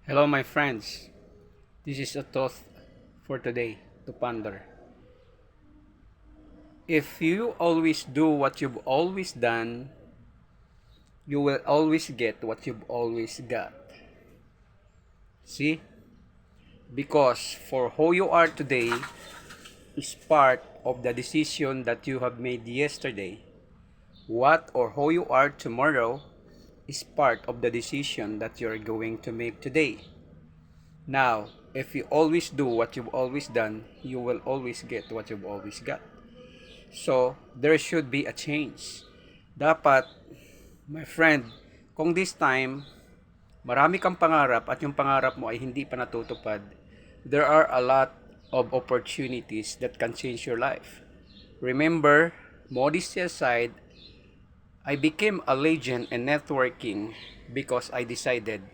Hello, my friends. This is a thought for today to ponder. If you always do what you've always done, you will always get what you've always got. See? Because for who you are today is part of the decision that you have made yesterday. What or who you are tomorrow is part of the decision that you're going to make today. Now, if you always do what you've always done, you will always get what you've always got. So, there should be a change. Dapat, my friend, kung this time, marami kang pangarap at yung pangarap mo ay hindi pa natutupad, there are a lot of opportunities that can change your life. Remember, modesty aside, I became a legend in networking because I decided